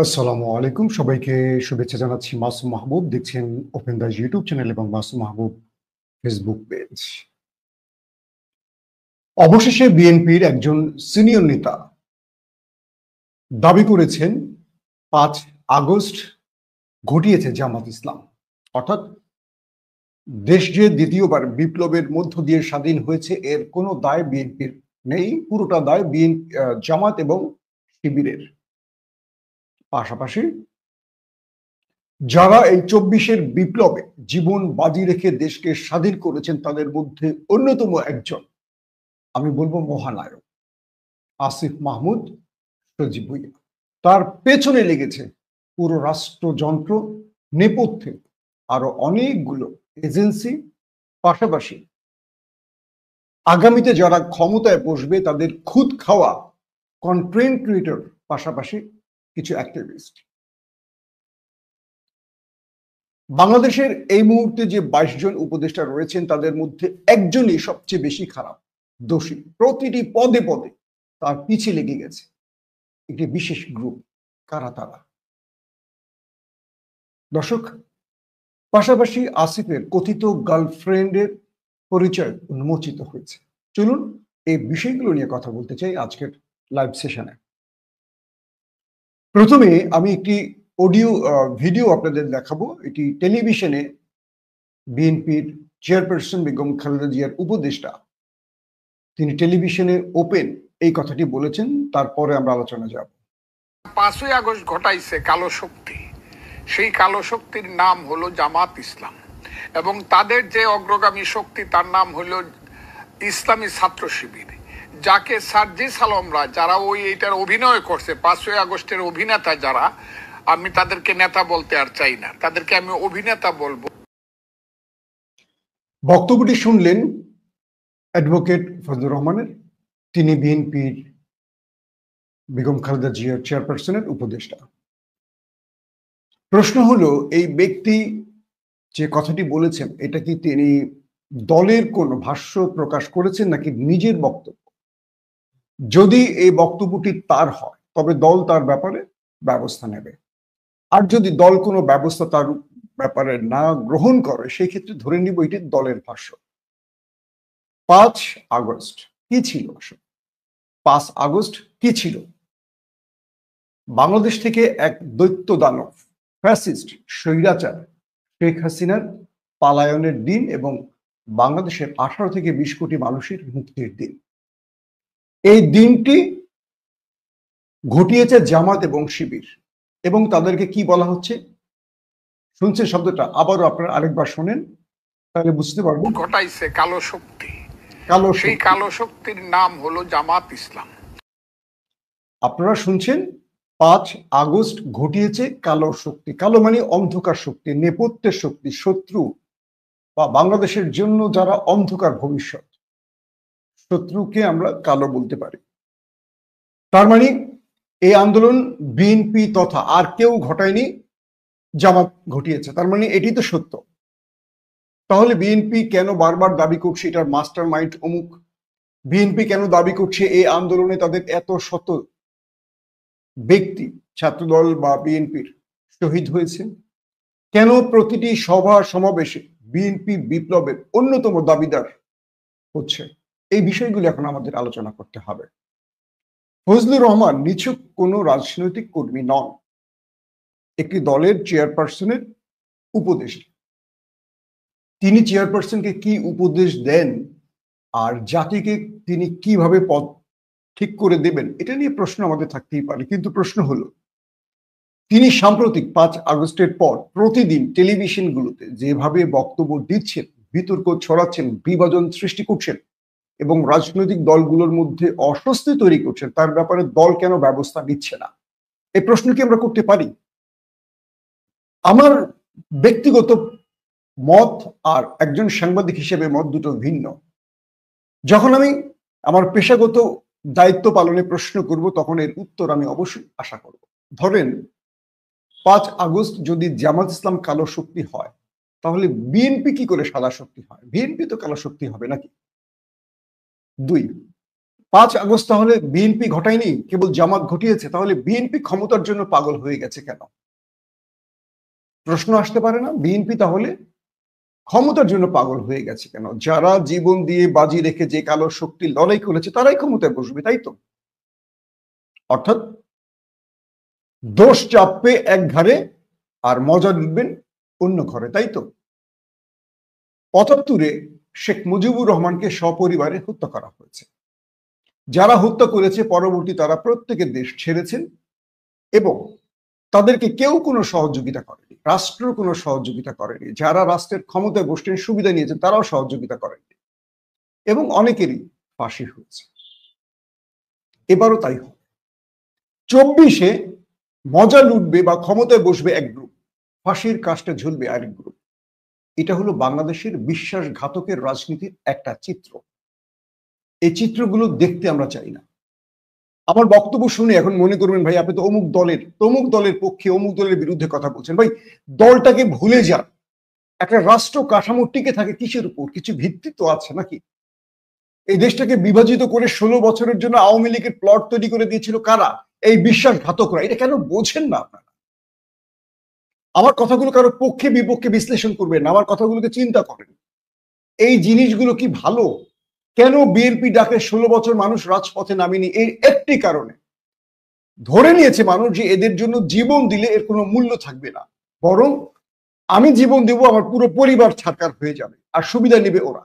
আসসালামু আলাইকুম, সবাইকে শুভেচ্ছা জানাচ্ছি। মাসুম মাহবুব দেখছেন ওপেন দাস ইউটিউব চ্যানেল এবং মাসুম মাহবুব ফেসবুক পেজ। অবশেষে বিএনপির একজন সিনিয়র নেতা দাবি করেছেন ৫ আগস্ট ঘটিয়েছে জামাত ইসলাম। অর্থাৎ দেশ যে দ্বিতীয়বার বিপ্লবের মধ্য দিয়ে স্বাধীন হয়েছে এর কোনো দায় বিএনপির নেই, পুরোটা দায় জামাত এবং শিবিরের। পাশাপাশি যারা এই ২৪-এর বিপ্লবে জীবন বাজি রেখে দেশকে স্বাধীন করেছেন তাদের মধ্যে অন্যতম একজন, আমি বলবো মহানায়ক, আসিফ মাহমুদ সজীব ভুঁইয়া। তার পেছনে লেগেছে পুরো রাষ্ট্রযন্ত্র, নেপথ্যে আরো অনেকগুলো এজেন্সি, পাশাপাশি আগামীতে যারা ক্ষমতায় বসবে তাদের খুদ খাওয়া কন্টেন্ট ক্রিয়েটর, পাশাপাশি কিছু অ্যাক্টিভিস্ট। বাংলাদেশের এই মুহূর্তে যে ২২ জন উপদেষ্টা রয়েছেন তাদের মধ্যে একজনই সবচেয়ে বেশি খারাপ, দোষী। প্রতিটি পদে পদে তার পিছিয়ে লেগে গেছে একটি বিশেষ গ্রুপ। কারা তারা? দর্শক, পাশাপাশি আসিফের কথিত গার্লফ্রেন্ডের পরিচয় উন্মোচিত হয়েছে। চলুন এই বিষয়গুলো নিয়ে কথা বলতে চাই আজকের লাইভ সেশনে। প্রথমে আমি একটি ভিডিও আপনাদের দেখাবো। এটি টেলিভিশনে বিএনপির চেয়ারপারসন বেগম খালেদা জিয়ার উপদেষ্টা, তিনি টেলিভিশনে ওপেন এই কথাটি বলেছেন। তারপরে আমরা আলোচনা যাব। ৫ই আগস্ট ঘটাইছে কালো শক্তি, সেই কালো শক্তির নাম হলো জামাত ইসলাম, এবং তাদের যে অগ্রগামী শক্তি তার নাম হলো ইসলামী ছাত্র শিবির, যাকে সার্জিস আলমরা যারা এইটার অভিনয় করছে, ৫ই আগস্টের অভিনেতা যারা, আমি তাদেরকে নেতা বলতে আর চাই না, তাদেরকে আমি অভিনেতা বলবো। বক্তব্যটি শুনলেন অ্যাডভোকেট ফজলুর রহমানের। তিনি বিএনপির বেগম খালেদা জিয়ার চেয়ারপারসনের উপদেষ্টা। প্রশ্ন হলো, এই ব্যক্তি যে কথাটি বলেছেন এটা কি তিনি দলের কোন ভাষ্য প্রকাশ করেছেন নাকি নিজের বক্তব্য? যদি এই বক্তব্যটি তার হয় তবে দল তার ব্যাপারে ব্যবস্থা নেবে, আর যদি দল কোনো ব্যবস্থা তার ব্যাপারে না গ্রহণ করে সেই ক্ষেত্রে ধরে নিব এটি দলের ভাষ্য। ৫ আগস্ট কি ছিল? ৫ আগস্ট কি ছিল? বাংলাদেশ থেকে এক দৈত্য দানব, ফ্যাসিস্ট, স্বৈরাচার শেখ হাসিনার পালায়নের দিন এবং বাংলাদেশের ১৮ থেকে ২০ কোটি মানুষের মুক্তির দিন। এই দিনটি ঘটিয়েছে জামাত এবং শিবির, এবং তাদেরকে কি বলা হচ্ছে শুনছেন শব্দটা? আবারও আপনারা আরেকবার শোনেন, তাহলে বুঝতে পারবেন। ঘটাইছে কালো শক্তি, সেই শক্তি। কালো শক্তির নাম হলো জামাত ইসলাম। আপনারা শুনছেন, ৫ আগস্ট ঘটিয়েছে কালো শক্তি। কালো মানে অন্ধকার শক্তি, নেপথ্যের শক্তি, শত্রু, বা বাংলাদেশের জন্য যারা অন্ধকার ভবিষ্যৎ, শত্রুকে আমরা কালো বলতে পারি। তার মানে এই আন্দোলন বিএনপি তথা আর কেউ ঘটায়নি, জামাত ঘটিয়েছে। তার মানে এটি তো সত্য। তাহলে বিএনপি কেন বারবার দাবি করছে এটার মাস্টার মাইন্ড অমুক? বিএনপি কেন দাবি করছে এই আন্দোলনে তাদের এত শত ব্যক্তি, ছাত্রদল বা বিএনপির শহীদ হয়েছে? কেন প্রতিটি সভা সমাবেশে বিএনপি বিপ্লবের অন্যতম দাবিদার হচ্ছে? এই বিষয়গুলো এখন আমাদের আলোচনা করতে হবে। ফজলুর রহমান নিছক কোনো রাজনৈতিক কর্মী নন, একটি দলের চেয়ারপারসনের উপদেষ্টা। তিনি চেয়ারপারসনকে কি উপদেশ দেন আর জাতিকে তিনি কিভাবে পথ ঠিক করে দেবেন, এটা নিয়ে প্রশ্ন আমাদের থাকতেই পারে। কিন্তু প্রশ্ন হলো, তিনি সাম্প্রতিক ৫ আগস্টের পর প্রতিদিন টেলিভিশনগুলোতে যেভাবে বক্তব্য দিচ্ছেন, বিতর্ক ছড়াচ্ছেন, বিভাজন সৃষ্টি করছেন এবং রাজনৈতিক দলগুলোর মধ্যে অস্বস্তি তৈরি করছেন, তার ব্যাপারে দল কেন ব্যবস্থা নিচ্ছে না? এই প্রশ্ন কি আমরা করতে পারি? আমার ব্যক্তিগত মত আর একজন সাংবাদিক হিসেবে মত দুটো ভিন্ন। যখন আমি আমার পেশাগত দায়িত্ব পালনে প্রশ্ন করব তখন এর উত্তর আমি অবশ্যই আশা করব। ধরেন ৫ আগস্ট যদি জামাত ইসলাম কালো শক্তি হয়, তাহলে বিএনপি কি করে সাদা শক্তি হয়? বিএনপি তো কালো শক্তি হবে নাকি? ২, আগস্ট তাহলে বিএনপি ঘটায়নি, কেবল জামাত ঘটিয়েছে। তাহলে বিএনপি ক্ষমতার জন্য পাগল হয়ে গেছে কেন? প্রশ্ন আসতে পারে না? বিএনপি তাহলে ক্ষমতার জন্য পাগল হয়ে গেছে কেন? যারা জীবন দিয়ে বাজি রেখে যে কালো শক্তি লড়াই করেছে তারাই ক্ষমতায় বসবে, তাই তো? অর্থাৎ দোষ চাপবে এক ঘরে আর মজা নিবেন অন্য ঘরে, তাই তো? ৭৫-এ শেখ মুজিবুর রহমানকে সপরিবারে হত্যা করা হয়েছে। যারা হত্যা করেছে পরবর্তী তারা প্রত্যেকে দেশ ছেড়েছেন এবং তাদেরকে কেউ কোনো সহযোগিতা করেনি, রাষ্ট্র কোনো সহযোগিতা করেনি। যারা রাষ্ট্রের ক্ষমতায় বসতেন, সুবিধা নিয়েছেন, তারাও সহযোগিতা করেনি এবং অনেকেরই ফাঁসি হয়েছে। এবারও তাই হবে। ২৪-এ মজা লুটবে বা ক্ষমতায় বসবে এক গ্রুপ, ফাঁসির কাস্টে ঝুলবে আরেক গ্রুপ। এটা হলো বাংলাদেশের বিশ্বাসঘাতকের রাজনীতির একটা চিত্র। এই চিত্রগুলো দেখতে আমরা চাই না। আমার বক্তব্য শুনে এখন মনে করবেন ভাই আপনি তো অমুক দলের তমুক দলের পক্ষে অমুক দলের বিরুদ্ধে কথা বলছেন। ভাই দলটাকে ভুলে যান। একটা রাষ্ট্র কাঠামো টিকে থাকে কিসের উপর? কিছু ভিত্তি তো আছে নাকি? এই দেশটাকে বিভাজিত করে ১৬ বছরের জন্য আওয়ামী লীগের প্লট তৈরি করে দিয়েছিল কারা? এই বিশ্বাসঘাতকরা। এটা কেন বোঝেন না আপনারা? আমার কথাগুলো কারো পক্ষে বিপক্ষে বিশ্লেষণ করবেন না, আমার কথাগুলোকে চিন্তা করেন। এই জিনিসগুলো কি ভালো? কেন বিএনপি ডাকে ১৬ বছর মানুষ রাজপথে নামেনি? এই একটি কারণে, ধরে নিয়েছে মানুষ যে এদের জন্য জীবন দিলে এর কোনো মূল্য থাকবে না, বরং আমি জীবন দেব, আমার পুরো পরিবার ছারকার হয়ে যাবে আর সুবিধা নেবে ওরা।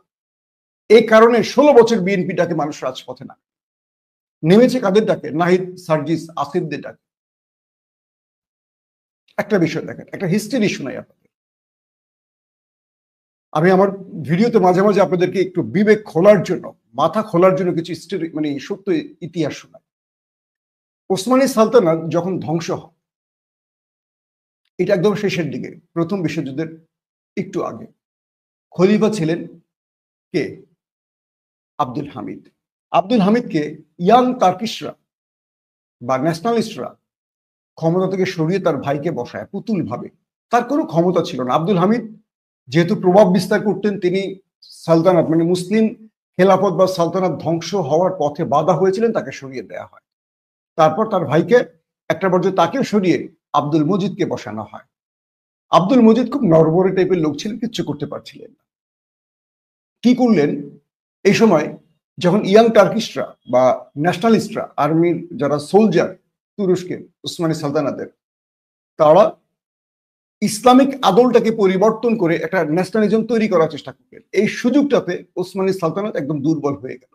এই কারণে ১৬ বছর বিএনপি ডাকে মানুষ রাজপথে নামে। নেমেছে কাদের ডাকে? নাহিদ, সার্জিস, আসিফদের ডাকে। একটা বিষয় দেখেন, একটা হিস্ট্রি শোনাই আপনাদের। আমি আমার ভিডিওতে মাঝে মাঝে আপনাদেরকে একটু বিবেক খোলার জন্য, মাথা খোলার জন্য কিছু হিস্ট্রি মানে সত্য ইতিহাস শোনাই। ওসমানী সালতানাত যখন ধ্বংস হয়, এটা একদম শেষের দিকে, প্রথম বিশ্বযুদ্ধের একটু আগে। খলিফা ছিলেন কে? আব্দুল হামিদ। আব্দুল হামিদকে ইয়াং টার্কিশরা বা ন্যাশনালিস্টরা ক্ষমতা থেকে সরিয়ে তার ভাইকে বসায় পুতুল ভাবে। তার কোনো ক্ষমতা ছিল না। আব্দুল হামিদ যেহেতু প্রভাব বিস্তার করতেন, তিনি সালতানাত মানে মুসলিম খেলাফত বা সালতানাত ধ্বংস হওয়ার পথে বাধা হয়েছিলেন, তাকে সরিয়ে দেয়া হয়। তারপর তার ভাইকে, একটা পর্যায়ে তাকেও সরিয়ে আব্দুল মজিদকে বসানো হয়। আব্দুল মজিদ খুব নরবরে টাইপের লোক ছিলেন, কিচ্ছু করতে পারছিলেন না। কি করলেন? এই সময় যখন ইয়াং টার্কিশরা বা ন্যাশনালিস্টরা, আর্মির যারা সোলজার তুরস্কের উসমানী সালতানাতের, তারা ইসলামিক আদলটাকে পরিবর্তন করে একটা ন্যাশনালিজম তৈরি করার চেষ্টা করলেন। এই সুযোগটাতে উসমানী সালতানাত একদম দুর্বল হয়ে গেল।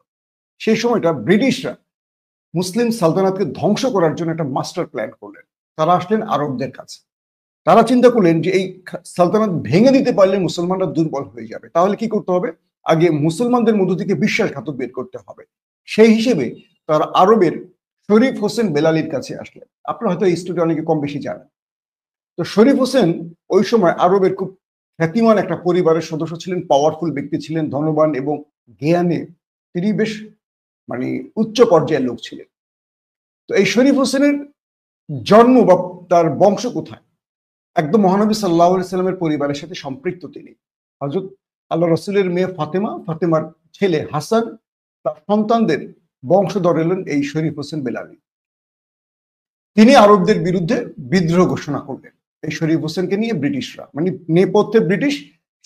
সেই সময়টা ব্রিটিশরা মুসলিম সালতানাতকে ধ্বংস করার জন্য একটা মাস্টার প্ল্যান করলেন। তারা আসলেন আরবদের কাছে। তারা চিন্তা করলেন যে এই সালতানাত ভেঙে দিতে পারলে মুসলমানরা দুর্বল হয়ে যাবে। তাহলে কি করতে হবে? আগে মুসলমানদের মধ্য থেকে বিশ্বাসঘাতক বের করতে হবে। সেই হিসেবে তারা আরবের শরীফ হোসেন বেলালির কাছে আসলেন। আপনারা হয়তো এই স্টোরি অনেকে কম বেশি জানেন। তো শরীফ হোসেন ওই সময় আরবের খুব খ্যাতিমান একটা পরিবারের সদস্য ছিলেন, পাওয়ারফুল ব্যক্তি ছিলেন, ধনবান এবং জ্ঞানে তিনি বেশ মানে উচ্চ পর্যায়ের লোক ছিলেন। তো এই শরীফ হোসেনের জন্ম বা তার বংশ কোথায়? একদম মহানবী সাল্লাল্লাহু আলাইহি সাল্লামের পরিবারের সাথে সম্পৃক্ত তিনি। হযরত আল্লাহ রাসূলের মেয়ে ফাতেমা, ফাতেমার ছেলে হাসান, তার সন্তানদের বংশধর হলেন এই শরীফ হোসেন বেলালি। তিনি আরবদের বিরুদ্ধে বিদ্রোহ ঘোষণা করলেন এই শরীফ হোসেনকে নিয়ে। ব্রিটিশরা মানে নেপথ্যে ব্রিটিশ,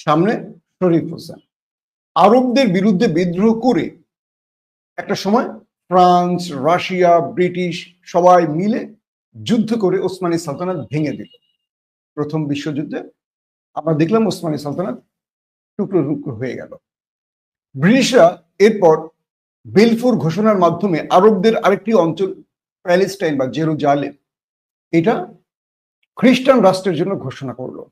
সামনে শরীফ হোসেন, আরবদের বিরুদ্ধে বিদ্রোহ করে একটা সময় ফ্রান্স, রাশিয়া, ব্রিটিশ সবাই মিলে যুদ্ধ করে ওসমানী সালতানাত ভেঙে দিল। প্রথম বিশ্বযুদ্ধে আমরা দেখলাম ওসমানী সালতানাত টুকরো টুকরো হয়ে গেল। ব্রিটিশরা এরপর বেলফোর ঘোষণার মাধ্যমে আরবদের আরেকটি অঞ্চল প্যালেস্টাইন বা জেরুজালেম, এটা খ্রিস্টান রাষ্ট্রের জন্য ঘোষণা করলো।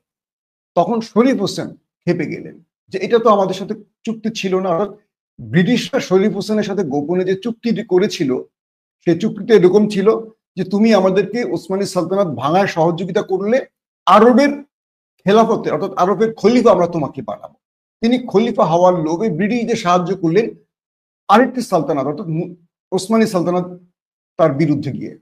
তখন শরীফ হোসেন খেপে গেলেন যে এটা তো আমাদের সাথে চুক্তি ছিল না। অর্থাৎ ব্রিটিশরা শরীফ হোসেনের সাথে গোপনে যে চুক্তিটি করেছিল, সেই চুক্তিটা এরকম ছিল যে তুমি আমাদেরকে ওসমানী সালতানাত ভাঙায় সহযোগিতা করলে আরবের খেলাফতে অর্থাৎ আরবের খলিফা আমরা তোমাকে বানাবো। তিনি খলিফা হওয়ার লোভে ব্রিটিশদের সাহায্য করলেন আরেকটি সালতানাত অর্থাৎ ওসমানী সালতানাত তার বিরুদ্ধে গিয়ে।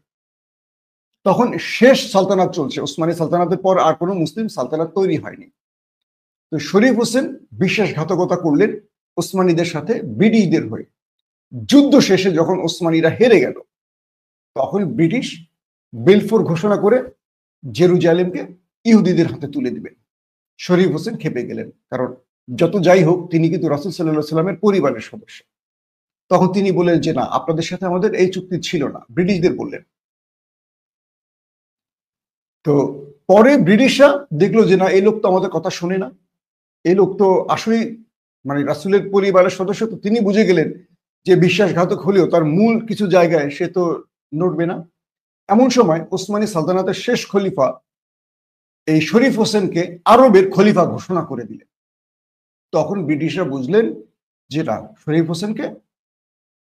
তখন শেষ সালতানাত চলছে, ওসমানী সালতানাতের পর আর কোনো মুসলিম সালতানাত তৈরি হয়নি। তো শরীফ হোসেন বিশ্বাসঘাতকতা করলেন ওসমানীদের সাথে ব্রিটিশদের হয়ে। যুদ্ধ শেষে যখন ওসমানীরা হেরে গেল, তখন ব্রিটিশ বেলফোর ঘোষণা করে জেরুজালেমকে ইহুদিদের হাতে তুলে দিবেন। শরীফ হোসেন খেপে গেলেন, কারণ যত যাই হোক তিনি কিন্তু রাসূল সাল্লাল্লাহু আলাইহি সাল্লামের পরিবারের সদস্য। তখন তিনি বললেন যে না, আপনাদের সাথে আমাদের এই চুক্তি ছিল না, ব্রিটিশদের বললেন। তো পরে ব্রিটিশরা দেখলো যে না, এই লোক তো আমাদের কথা শোনে না, এই লোক তো আসলে মানে রাসূলের পরিবারের সদস্য। তো তিনি বুঝে গেলেন যে বিশ্বাসঘাতক হলেও তার মূল কিছু জায়গায় সে তো নড়বে না। এমন সময় ওসমানী সালতানাতের শেষ খলিফা এই শরীফ হোসেনকে আরবের খলিফা ঘোষণা করে দিলেন। তখন ব্রিটিশরা বুঝলেন যে না, শরীফ হোসেনকে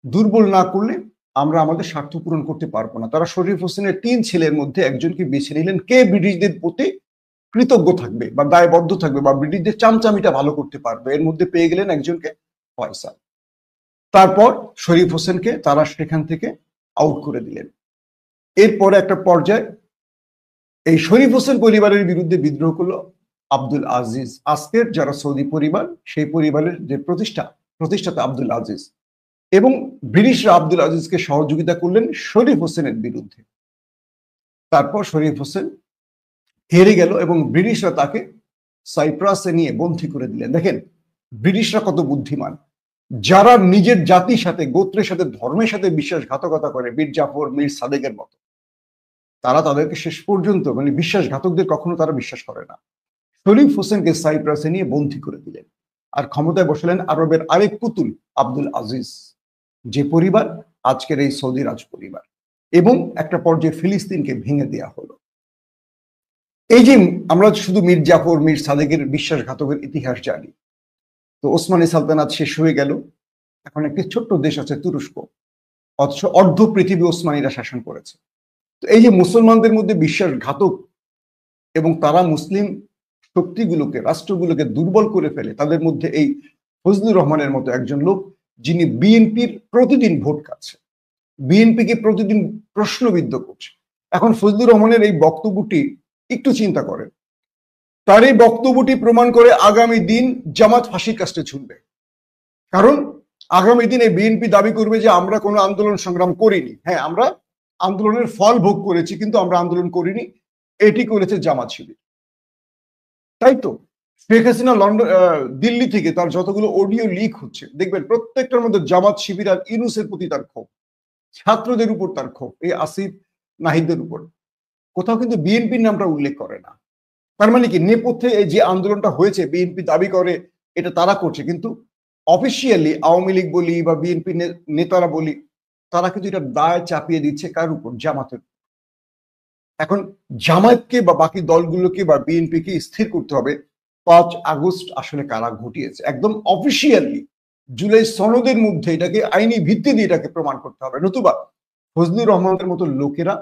দুর্বল না করলে আমরা আমাদের স্বার্থ পূরণ করতে পারবো না। তারা শরীফ হোসেনের 3 ছেলের মধ্যে একজনকে বেছে নিলেন, কে ব্রিটিশদের প্রতি কৃতজ্ঞ থাকবে বা দায়বদ্ধ থাকবে বা ব্রিটিশদের চামচামিটা ভালো করতে পারবে। এর মধ্যে পেয়ে গেলেন একজনকে, ফয়সাল। তারপর শরীফ হোসেনকে তারা সেখান থেকে আউট করে দিলেন। এরপরে একটা পর্যায়ে এই শরীফ হোসেন পরিবারের বিরুদ্ধে বিদ্রোহ করলো আব্দুল আজিজ। আজকের যারা সৌদি পরিবার, সেই পরিবারের যে প্রতিষ্ঠাতা আব্দুল আজিজ, এবং ব্রিটিশরা আব্দুল আজিজকে সহযোগিতা করলেন শরীফ হোসেনের বিরুদ্ধে। তারপর শরীফ হোসেন হেরে গেল এবং ব্রিটিশরা তাকে সাইপ্রাসে নিয়ে বন্দী করে দিলেন। দেখেন ব্রিটিশরা কত বুদ্ধিমান। যারা নিজের জাতির সাথে, গোত্রের সাথে, ধর্মের সাথে বিশ্বাসঘাতকতা করে, মীর জাফর, মীর সাদেকের মতো, তারা তাদেরকে শেষ পর্যন্ত মানে বিশ্বাসঘাতকদের কখনো তারা বিশ্বাস করে না। শরীফ হোসেনকে সাইপ্রাসে নিয়ে বন্দী করে দিলেন আর ক্ষমতায় বসালেন আরবের আরেক পুতুল আব্দুল আজিজ, যে পরিবার আজকের এই সৌদি রাজ পরিবার। এবং একটা পর্যায়ে ফিলিস্তিনকে ভেঙে দেওয়া হলো। এই যে আমরা শুধু মীর জাফর, মীর সাদেকের বিশ্বাসঘাতকের ইতিহাস জানি, তো ওসমানী সালতানাত শেষ হয়ে গেল। এখন একটি ছোট্ট দেশ আছে তুরস্ক, অথচ অর্ধ পৃথিবী ওসমানীরা শাসন করেছে। তো এই যে মুসলমানদের মধ্যে বিশ্বাসঘাতক এবং তারা মুসলিম শক্তিগুলোকে, রাষ্ট্রগুলোকে দুর্বল করে ফেলে, তাদের মধ্যে এই ফজলুর রহমানের মতো একজন লোক, যিনি বিএনপির প্রতিদিন ভোট খাচ্ছে, বিএনপিকে প্রতিদিন প্রশ্নবিদ্ধ করছে। এখন ফজলুর রহমানের এই বক্তব্যটি একটু চিন্তা করেন, তার এই বক্তব্যটি প্রমাণ করে আগামী দিন জামাত ফাঁসির কাস্টে ঝুলবে। কারণ আগামী দিন এই বিএনপি দাবি করবে যে আমরা কোনো আন্দোলন সংগ্রাম করিনি। হ্যাঁ, আমরা আন্দোলনের ফল ভোগ করেছি, কিন্তু আমরা আন্দোলন করিনি, এটি করেছে জামাত শিবির। তাই তো শেখ হাসিনা লন্ডন, দিল্লি থেকে তার যতগুলো অডিও লিক হচ্ছে, দেখবেন প্রত্যেকটার মধ্যে জামাত শিবির আর ইউনূসের প্রতি তার ক্ষোভ, ছাত্রদের উপর তার ক্ষোভ, এই আসিফ নাহিদদের উপর। কোথাও কিন্তু বিএনপির নামটা উল্লেখ করে না। তার মানে কি, নেপথ্যে এই যে আন্দোলনটা হয়েছে, বিএনপি দাবি করে এটা তারা করছে, কিন্তু অফিসিয়ালি আওয়ামী লীগ বলি বা বিএনপি নেতারা বলি, তারা কিন্তু এটা দায় চাপিয়ে দিচ্ছে কার উপর? জামাতের। এখন জামায়াতকে বা বাকি দলগুলোকে বা বিএনপিকে স্থির করতে হবে 5 আগস্ট আসলে কারা ঘটিয়েছে। একদম অফিসিয়ালি জুলাই সনদের মধ্যে এটাকে আইনি ভিত্তি দিয়ে এটাকে প্রমাণ করতে হবে, নতুবা ফজলুর রহমানের মতো লোকেরা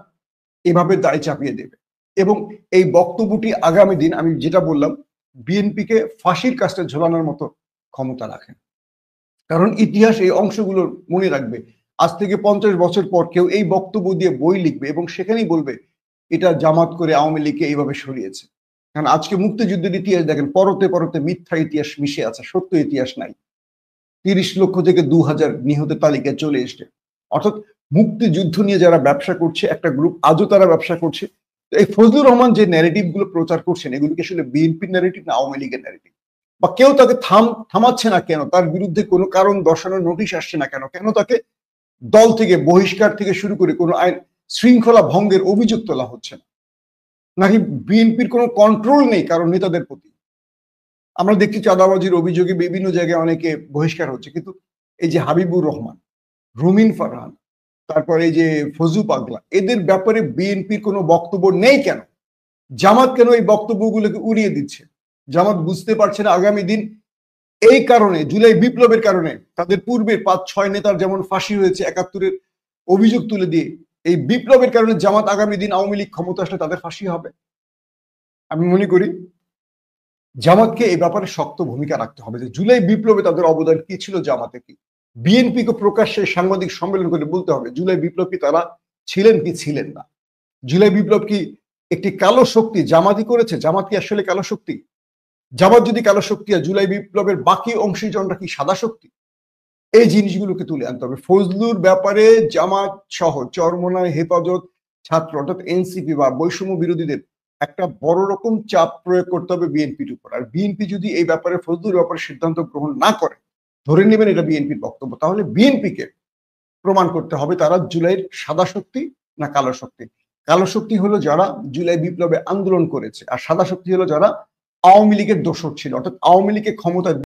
এভাবে দায় চাপিয়ে দেবে। এবং এই বক্তব্যটি আগামী দিন, আমি যেটা বললাম, বিএনপিকে ফাঁসির কাস্টে ঝোলানোর মতো ক্ষমতা রাখেন। কারণ ইতিহাস এই অংশগুলো মনে রাখবে। আজ থেকে 50 বছর পর কেউ এই বক্তব্য দিয়ে বই লিখবে এবং সেখানেই বলবে এটা জামাত করে আওয়ামী লীগকে এইভাবে সরিয়েছে। কারণ আজকে মুক্তিযুদ্ধের ইতিহাস দেখেন, পরতে পরতে মিথ্যা ইতিহাস মিশে আছে, সত্য ইতিহাস নাই। 30 লক্ষ থেকে 2000 নিহতের তালিকায় চলে এসছে। অর্থাৎ মুক্তিযুদ্ধ নিয়ে যারা ব্যবসা করছে, একটা গ্রুপ আজও তারা ব্যবসা করছে। এই ফজলুর রহমান যে ন্যারেটিভ গুলো প্রচার করছেন, এগুলো কি আসলে বিএনপির ন্যারেটিভ না আওয়ামী লীগের ন্যারেটিভ? বা কেউ তাকে থামাচ্ছে না কেন? তার বিরুদ্ধে কোনো কারণ দর্শানোর নোটিশ আসছে না কেন? কেন তাকে দল থেকে বহিষ্কার থেকে শুরু করে কোনো আইন শৃঙ্খলা ভঙ্গের অভিযোগ তোলা হচ্ছে না? নাকি বিএনপির কোনো কন্ট্রোল নেই কারণ নেতাদের প্রতি? আমরা দেখছি চাঁদাবাজির অভিযোগে বিভিন্ন জায়গায় অনেকে বহিষ্কার হচ্ছে, কিন্তু এই যে হাবিবুর রহমান, রুমিন ফারহান, তারপর এই যে ফজু পাগলা, এদের ব্যাপারে বিএনপির কোনো বক্তব্য নেই কেন? জামাত কেন এই বক্তব্যগুলোকে উড়িয়ে দিচ্ছে? জামাত বুঝতে পারছে না আগামী দিন এই কারণে, জুলাই বিপ্লবের কারণে তাদের পূর্বের 5-6 নেতার যেমন ফাঁসি হয়েছে 71-এর অভিযোগ তুলে দিয়ে, এই বিপ্লবের কারণে জামাত আগামী দিন আওয়ামী লীগ ক্ষমতা আসলে তাদের ফাঁসি হবে। আমি মনে করি জামাতকে এই ব্যাপারে শক্ত ভূমিকা রাখতে হবে যে জুলাই বিপ্লবে তাদের অবদান কি ছিল, জামাতে কি। বিএনপিকে প্রকাশ্যে সাংবাদিক সম্মেলন করে বলতে হবে জুলাই বিপ্লব কি তারা ছিলেন কি ছিলেন না। জুলাই বিপ্লব কি একটি কালো শক্তি জামাতই করেছে? জামাত কি আসলে কালো শক্তি? জামাত যদি কালো শক্তি হয়, জুলাই বিপ্লবের বাকি অংশীজনরা কি সাদা শক্তি? এই জিনিসগুলোকে তুলে আনতে হবে। ফজলুর ব্যাপারে জামাত সহ চরমনায় হেফাজত ছাত্র অর্থাৎ এনসিপি বা বৈষম্য বিরোধীদের একটা বড় রকম চাপ প্রয়োগ করতে হবে বিএনপির উপর। আর বিএনপি যদি এই ব্যাপারে ফজলুর ব্যাপারে সিদ্ধান্ত গ্রহণ না করে, ধরে নেবেন এটা বিএনপির বক্তব্য, তাহলে বিএনপিকে প্রমাণ করতে হবে তারা জুলাইয়ের সাদা শক্তি না কালো শক্তি। কালো শক্তি হলো যারা জুলাই বিপ্লবে আন্দোলন করেছে, আর সাদা শক্তি হলো যারা আওয়ামী লীগের দোসর ছিল, অর্থাৎ আওয়ামী লীগকে ক্ষমতা